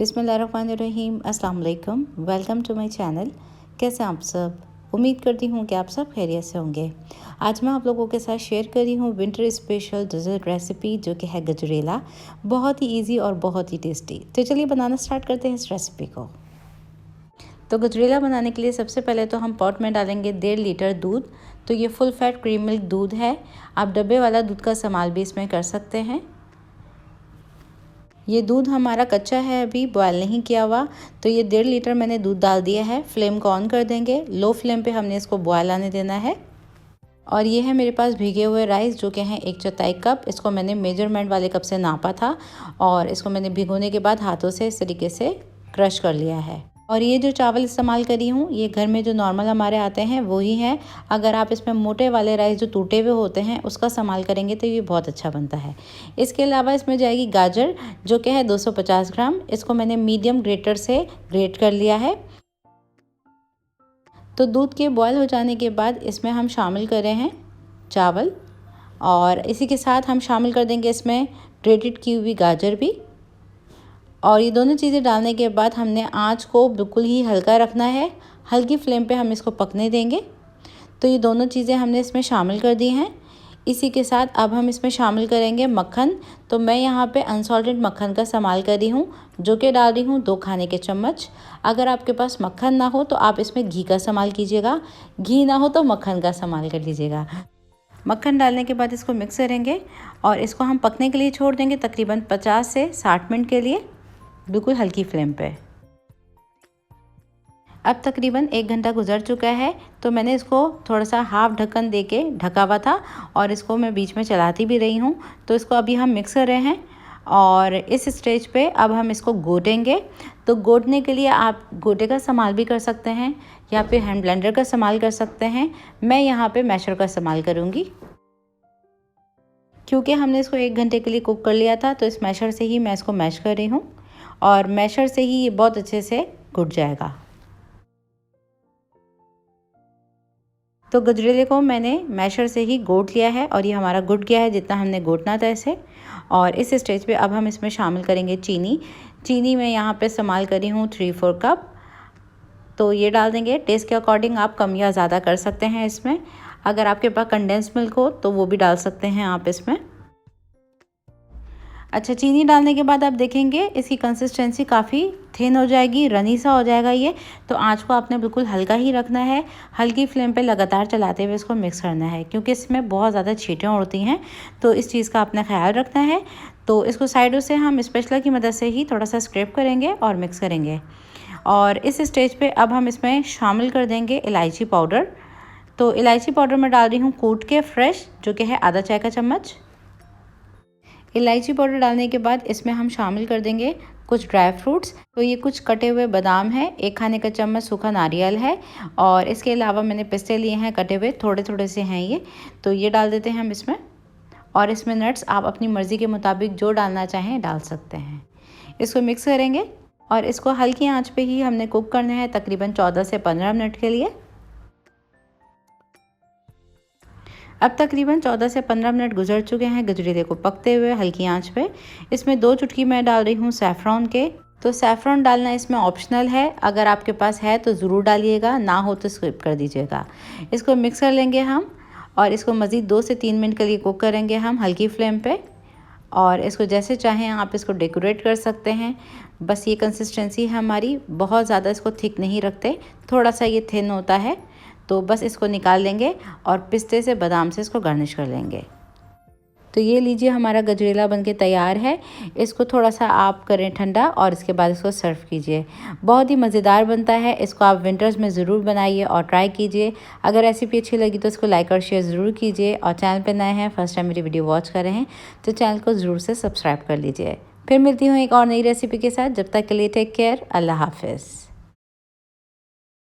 बिस्मिल्लाहिर्रहमानिर्रहीम, अस्सलाम वालेकुम। Welcome to my channel. कैसे हैं आप सब? उम्मीद करती हूँ कि आप सब खैरियत से होंगे। आज मैं आप लोगों के साथ शेयर कर रही हूँ विंटर स्पेशल डेजर्ट रेसिपी जो कि है गजरेला। बहुत ही इजी और बहुत ही टेस्टी। तो चलिए बनाना स्टार्ट करते हैं इस रेसिपी को। तो गजरेला बनाने के लिए सबसे पहले तो हम पॉट में डालेंगे 1.5 लीटर दूध। तो ये फुल फैट क्रीम मिल्क दूध है। आप डब्बे वाला दूध का इस्तेमाल भी इसमें कर सकते हैं। ये दूध हमारा कच्चा है, अभी बॉयल नहीं किया हुआ। तो ये 1.5 लीटर मैंने दूध डाल दिया है। फ्लेम को ऑन कर देंगे। लो फ्लेम पे हमने इसको बॉयल आने देना है। और ये है मेरे पास भीगे हुए राइस जो कि हैं 1/4 कप। इसको मैंने मेजरमेंट वाले कप से नापा था और इसको मैंने भिगोने के बाद हाथों से इस तरीके से क्रश कर लिया है। और ये जो चावल इस्तेमाल करी हूँ ये घर में जो नॉर्मल हमारे आते हैं वही हैं। अगर आप इसमें मोटे वाले राइस जो टूटे हुए होते हैं उसका इस्तेमाल करेंगे तो ये बहुत अच्छा बनता है। इसके अलावा इसमें जाएगी गाजर जो कि है 250 ग्राम। इसको मैंने मीडियम ग्रेटर से ग्रेट कर लिया है। तो दूध के बॉयल हो जाने के बाद इसमें हम शामिल कर रहे हैं चावल और इसी के साथ हम शामिल कर देंगे इसमें ग्रेटेड की हुई गाजर भी। और ये दोनों चीज़ें डालने के बाद हमने आंच को बिल्कुल ही हल्का रखना है। हल्की फ्लेम पे हम इसको पकने देंगे। तो ये दोनों चीज़ें हमने इसमें शामिल कर दी हैं। इसी के साथ अब हम इसमें शामिल करेंगे मक्खन। तो मैं यहाँ पे अनसॉल्टेड मक्खन का इस्तेमाल कर रही हूँ जो कि डाल रही हूँ 2 खाने के चम्मच। अगर आपके पास मक्खन ना हो तो आप इसमें घी का इस्तेमाल कीजिएगा। घी ना हो तो मक्खन का इस्तेमाल कर लीजिएगा। मक्खन डालने के बाद इसको मिक्स करेंगे और इसको हम पकने के लिए छोड़ देंगे तकरीबन 50 से 60 मिनट के लिए, बिल्कुल हल्की फ्लेम पे। अब तकरीबन 1 घंटा गुजर चुका है। तो मैंने इसको थोड़ा सा हाफ ढक्कन देके ढका हुआ था और इसको मैं बीच में चलाती भी रही हूँ। तो इसको अभी हम मिक्स कर रहे हैं और इस स्टेज पे अब हम इसको गोटेंगे। तो गोटने के लिए आप गोटे का इस्तेमाल भी कर सकते हैं या फिर हैंड ब्लेंडर का इस्तेमाल कर सकते हैं। मैं यहाँ पे मैशर का इस्तेमाल करूँगी क्योंकि हमने इसको 1 घंटे के लिए कुक कर लिया था। तो इस मैशर से ही मैं इसको मैश कर रही हूँ और मैशर से ही ये बहुत अच्छे से घुट जाएगा। तो गजरेले को मैंने मैशर से ही घोट लिया है और ये हमारा घुट गया है जितना हमने घोटना था इसे। और इस स्टेज पे अब हम इसमें शामिल करेंगे चीनी। चीनी मैं यहाँ पे इस्तेमाल करी हूँ 3/4 कप। तो ये डाल देंगे। टेस्ट के अकॉर्डिंग आप कम या ज़्यादा कर सकते हैं इसमें। अगर आपके पास कंडेंस मिल्क हो तो वो भी डाल सकते हैं आप इसमें। अच्छा, चीनी डालने के बाद आप देखेंगे इसकी कंसिस्टेंसी काफ़ी थिन हो जाएगी, रनी सा हो जाएगा ये। तो आंच को आपने बिल्कुल हल्का ही रखना है। हल्की फ्लेम पे लगातार चलाते हुए इसको मिक्स करना है क्योंकि इसमें बहुत ज़्यादा छींटें उड़ती हैं। तो इस चीज़ का आपने ख्याल रखना है। तो इसको साइडों से हम स्पैचुला की मदद से ही थोड़ा सा स्क्रैप करेंगे और मिक्स करेंगे। और इस स्टेज पर अब हम इसमें शामिल कर देंगे इलायची पाउडर। तो इलायची पाउडर मैं डाल रही हूँ कूट के फ्रेश जो कि है आधा चाय का चम्मच। इलायची पाउडर डालने के बाद इसमें हम शामिल कर देंगे कुछ ड्राई फ्रूट्स। तो ये कुछ कटे हुए बादाम है, 1 खाने का चम्मच सूखा नारियल है और इसके अलावा मैंने पिस्ते लिए हैं कटे हुए, थोड़े थोड़े से हैं ये। तो ये डाल देते हैं हम इसमें। और इसमें नट्स आप अपनी मर्ज़ी के मुताबिक जो डालना चाहें डाल सकते हैं। इसको मिक्स करेंगे और इसको हल्की आँच पे ही हमने कुक करना है तकरीबन 14 से 15 मिनट के लिए। अब तकरीबन 14 से 15 मिनट गुजर चुके हैं गजरेले को पकते हुए हल्की आंच पे। इसमें 2 चुटकी मैं डाल रही हूँ सैफ़रॉन के। तो सैफ़रॉन डालना इसमें ऑप्शनल है, अगर आपके पास है तो ज़रूर डालिएगा, ना हो तो स्किप कर दीजिएगा। इसको मिक्स कर लेंगे हम और इसको मज़ीद 2 से 3 मिनट के लिए कुक करेंगे हम हल्की फ्लेम पे। और इसको जैसे चाहें आप इसको डेकोरेट कर सकते हैं। बस ये कंसिस्टेंसी है हमारी, बहुत ज़्यादा इसको थिक नहीं रखते, थोड़ा सा ये थिन होता है। तो बस इसको निकाल लेंगे और पिस्ते से बादाम से इसको गार्निश कर लेंगे। तो ये लीजिए हमारा गजरेला बनके तैयार है। इसको थोड़ा सा आप करें ठंडा और इसके बाद इसको सर्व कीजिए। बहुत ही मज़ेदार बनता है। इसको आप विंटर्स में ज़रूर बनाइए और ट्राई कीजिए। अगर रेसिपी अच्छी लगी तो इसको लाइक और शेयर ज़रूर कीजिए। और चैनल पर नए हैं, फर्स्ट टाइम मेरी वीडियो वॉच कर रहे हैं तो चैनल को ज़रूर से सब्सक्राइब कर लीजिए। फिर मिलती हूँ एक और नई रेसिपी के साथ। जब तक के लिए टेक केयर, अल्लाह हाफिज़।